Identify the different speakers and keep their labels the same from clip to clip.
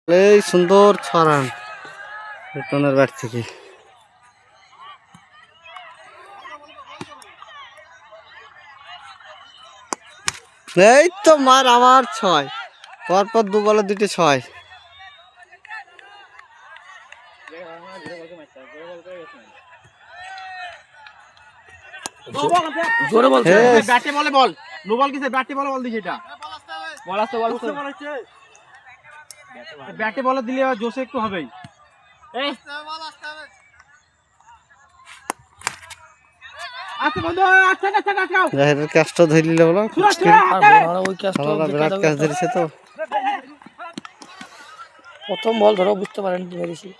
Speaker 1: এই সুন্দর ছড়ান রিটনের ব্যাট থেকে। এই তো মার আবার 6, পরপর 2 বলে 2টি 6।
Speaker 2: জোরে বল, ব্যাটে বলে বল, নো বল কিসে, ব্যাটে বলে বল দিছে, এটা বল আসতে বল আসতে, ব্যাটে বলে দিলে জোশে একটু হবেই। এই আচ্ছা বন্ধু, আচ্ছা আচ্ছা আচ্ছা
Speaker 1: জাহিরের ক্যাচটা ধরিলে বলো,
Speaker 2: ওই ক্যাচটা
Speaker 1: বিরাট ক্যাচ ধরেছে তো।
Speaker 2: প্রথম বল ধরো বুঝতে পারেন কি মেরেছি।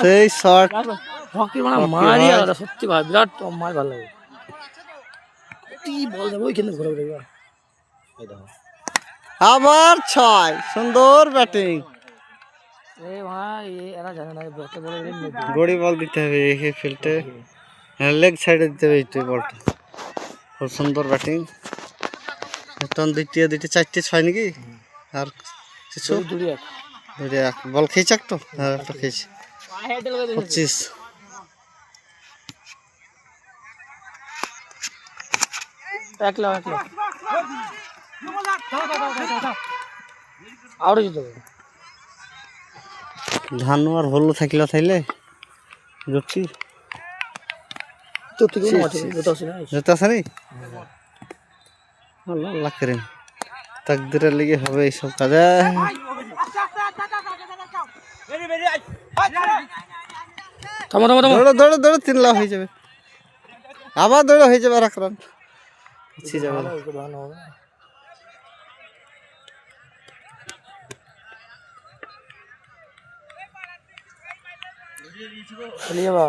Speaker 1: সেই শট
Speaker 2: হকি মানে মারি আলাদা, সত্যি ভাই বিরাট মার ভালো লাগে। কি বল দেবো ওইখানে ঘুরে ঘুরে
Speaker 1: আবার 6, সুন্দর ব্যাটিং।
Speaker 2: এই ভাই এরা জানে না ব্যাটে বলে
Speaker 1: গড়ি বল দিতে হবে এই ফিল্ডে, লেগ সাইডে দিতে হবে এই বলটা। খুব সুন্দর ব্যাটিং। টন 2টি 4টি 6 নাকি আর কিছু
Speaker 2: 2-1
Speaker 1: বল খেয়েছে একটু, হ্যাঁ একটা খেয়েছে। 25
Speaker 2: একলা আউট যেতে হবে।
Speaker 1: ধান আর হলো থাকলে থাইলে জুটছি
Speaker 2: তো তুই কোন আছে যেটা আছে না
Speaker 1: যেটা আছে নি আল্লাহ আল্লাহ করেন, তাকদিরের লেগে হবে এইসব কাজে।
Speaker 2: থামো থামো থামো,
Speaker 1: দৌড়ো দৌড়ো দৌড়ো, 3 লাভ হয়ে যাবে, আবার দৌড়ো হয়ে যাবে, আর 1 রান পিছিয়ে যাবে।
Speaker 2: চলিয়ে বা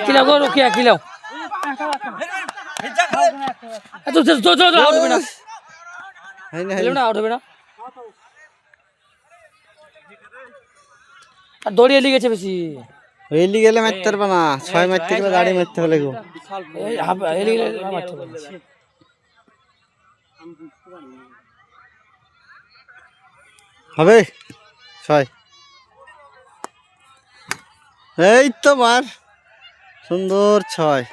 Speaker 2: কিলো রুকি কিলো আউট হবে না, আউট হবে না। আর দৌড়িয়ে লিগেছে বেশি,
Speaker 1: এলি গেলে মারতে পারবে না, 6 মারতে গেলে গাড়ি মারতে হবে লাগবে। হবে 6, এই তো মার সুন্দর 6।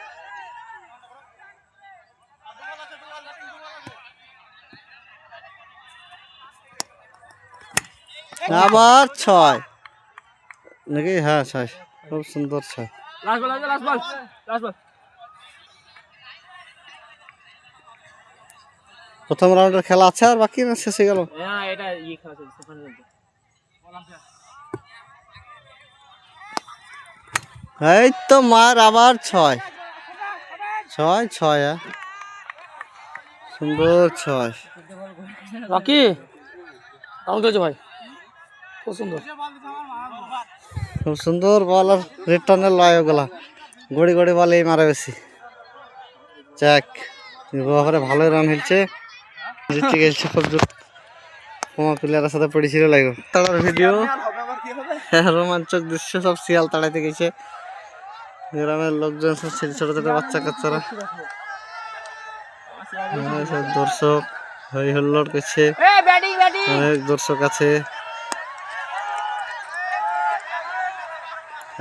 Speaker 1: আবার 6 নাকি, হ্যাঁ 6, খুব সুন্দর 6। প্রথম রাউন্ডের খেলা আছে আর বাকি না, শেষ হয়ে গেল। এই তো মার আবার 6, 6 সুন্দর 6।
Speaker 2: রকি রাউন্ড হয়েছে ভাই, খুব সুন্দর
Speaker 1: খুব সুন্দর বল, আর রিটার্নের লয় ওগুলা গড়ি গড়ি বলে মারা বেশি। যাক বাবারে ভালোই রান হয়েছে, জিতে গেছে। খুব তোমার প্লেয়ারের সাথে পড়েছিল লাগবে তাড়ার ভিডিও, রোমাঞ্চক দৃশ্য, সব শিয়াল তাড়াইতে গেছে। গ্রামের লোকজন সব ছোট ছোট বাচ্চা কাচ্চারা, সব দর্শক হই হুল্লোড় করছে, অনেক দর্শক আছে।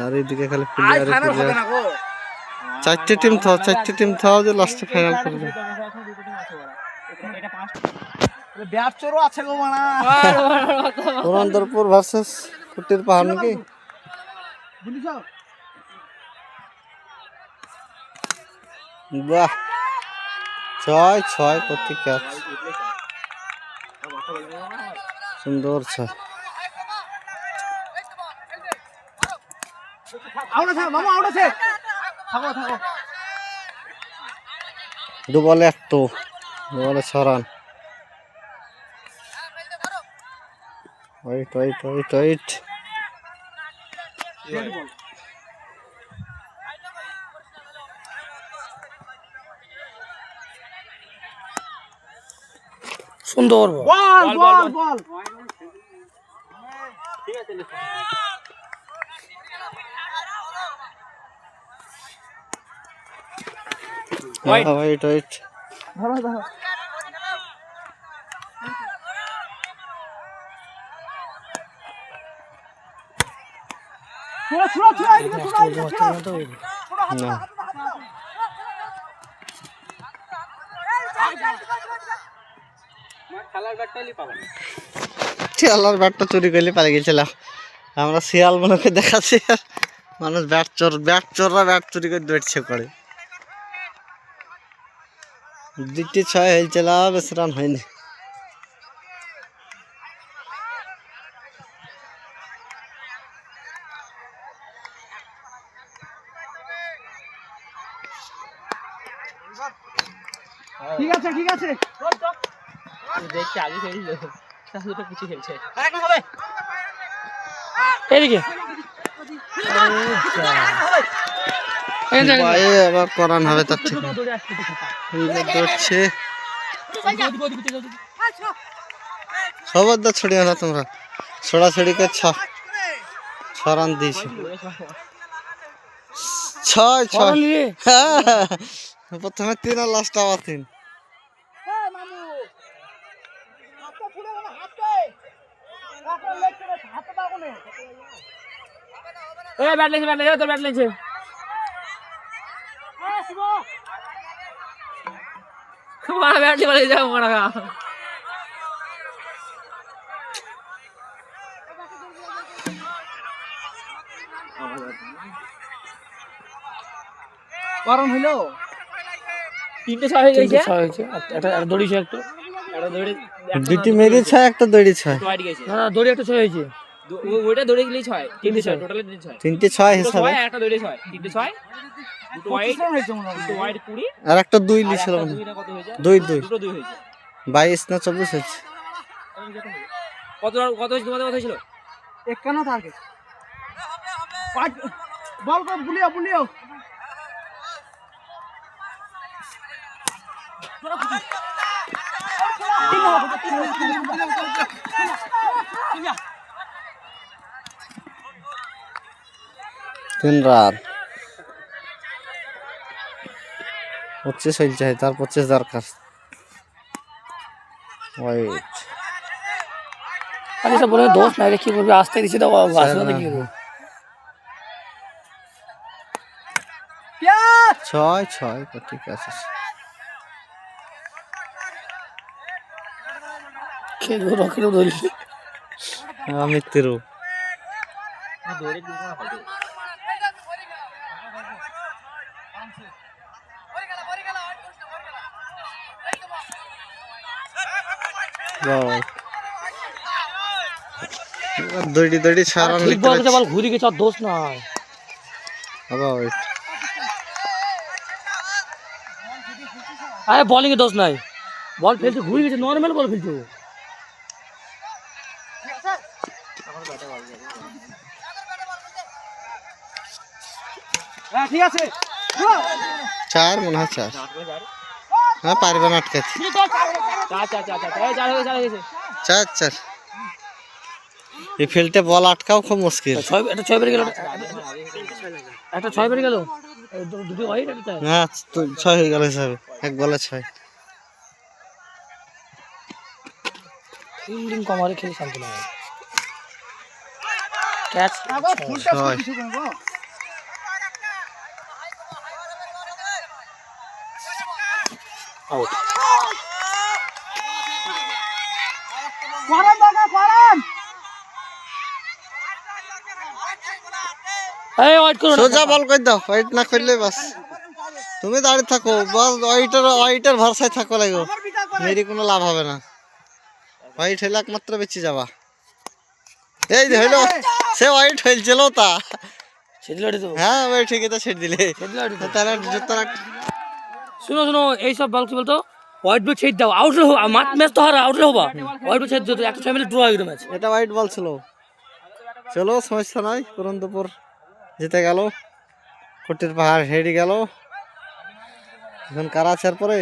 Speaker 1: আর এইদিকে খালি প্লেয়ার, 4টি টিম থাও যে লাস্টে ফাইনাল করবে। পুরন্দরপুর ভার্সেস কুটির পাহাড় নাকি। বাহ 6 প্রতি ক্যাচ, সুন্দর 6। দু বলে 1, 2 বলে 6 রান। ওয়েট
Speaker 2: সুন্দর বল
Speaker 3: বল বল
Speaker 1: ওয়েট ওয়েট
Speaker 3: ধরো ধরো ছোড়া ছোড়া ছোড়া এদিকে ছোড়া এদিকে ছোড়া
Speaker 1: না শিয়ালার ব্যাটটা চুরি করলে পালিয়ে গেছিলাম আমরা শিয়াল মনে করে দেখাচ্ছি আর মানুষ ব্যাট চোররা ব্যাট চুরি করে দৌড়ছে করে 2টি 6 হয়েছিল বেশ রান হয়নি
Speaker 3: ঠিক আছে ঠিক আছে
Speaker 4: দেখছি আগে খেলছিল তাহলে তো কিছু খেলছে
Speaker 2: এদিকে
Speaker 1: ভাই আবার করান হবে তার ঠিক দৌড়ছে সবার দা ছড়িয়ে না তোমরা ছড়াছড়িকে 6 রান দিয়েছে 6 হ্যাঁ প্রথমে 3 আর লাস্ট আবার 3
Speaker 4: ব্যাট লেগেছে তোর ব্যাট লেগেছে ব্যাট লেগে যাবো মনে হয়
Speaker 3: গরম হইলো
Speaker 4: 3টে 6 হয়ে গেছে
Speaker 2: একটা দড়িছে একটু
Speaker 4: একটা দৌড়ে
Speaker 1: 2টি মেরি 6 একটা দড়ি 6
Speaker 4: ওয়াইড গেছে
Speaker 2: না দড়ি একটা 6 হয়েছে
Speaker 4: ওইটা দৌড়ে গেলেই 6 3টে 6 টোটাল 6
Speaker 1: 3টে 6 হিসাবে
Speaker 4: একটা দৌড়ে 6 3টে 6 দুটো ওয়াইড দুটো ওয়াইড 20
Speaker 1: আর একটা 2 লিছিল
Speaker 4: দুই না কত হয়েছে
Speaker 1: 2
Speaker 4: দুটো 2 হয়েছে
Speaker 1: 22 না 24 হয়েছে
Speaker 4: কত কত হয়েছে তোমাদের কত হয়েছিল
Speaker 3: 51 টার্গেট বল কর বুলিও বুলিও
Speaker 1: তিন রান 25 হইল চাই তার 25 দরকার ওয়েট
Speaker 2: আরে সব বলে দোষ নাই রে কি করবি আসতে দিছি তো আসতে কি করব
Speaker 1: 6 ঠিক আছে
Speaker 2: কে রকেট ধরি
Speaker 1: আমি তিরু
Speaker 4: দৌড়ে দিন না হবে
Speaker 1: দড়ি 6 রান
Speaker 2: ঠিক বল বল ঘুরি গেছে আর দোষ নাই
Speaker 1: বাবা ওয়েট
Speaker 2: আরে বোলিং এ দোষ নাই বল ফেলতে ঘুরি গেছে নরমাল বল ফেলতে
Speaker 3: হ্যাঁ ঠিক আছে
Speaker 1: 4 মনে হয় 4 হ্যাঁ পারবে না আটকাতে 4 এই ফিল্ডে বল আটকাও খুব মুশকিল
Speaker 2: একটা 6 বের গেল একটা 6 বের গেল দুটো ওয়াইড একটা
Speaker 1: হ্যাঁ 6 হয়ে গেল হিসাবে এক বলে 6
Speaker 2: ফিল্ডিং কমারে খেলে শান্তি না ক্যাচ
Speaker 3: ফুলটা কিছু করব
Speaker 2: আউট
Speaker 3: করান দাদা করান
Speaker 2: এই ওয়াইড করো
Speaker 1: সোজা বল কই দাও ওয়েট না করলে বাস তুমি দাঁড়িয়ে থাকো বল ওয়াইটার ভরসায় থাকো লাগো মেরি কোনো লাভ হবে না ওয়াইট হইলে একমাত্র বেঁচে যাবা এই যে হইলো সে ওয়াইট হইছিল তা
Speaker 2: সেদিলাড়ি তো
Speaker 1: হ্যাঁ ওই ঠিকই তো ছেড়ে দিলে
Speaker 2: সেদিলাড়ি তো
Speaker 1: তাহলে জুতার
Speaker 2: শুনো এই সব বল কি বলতো হোয়াইট বল ছেড়ে দাও আউট হো ম্যাচ তো হারা আউট হবা হোয়াইট বল ছেড়ে দাও একটা 6 মিনিট ড্র হয়ে গেল ম্যাচ
Speaker 1: এটা ওয়াইট বল ছিল চলো সমস্যা নাই পুরন্দপুর জিতে গেল কোটির পাহাড় হেরে গেল এখন কারাচার পরে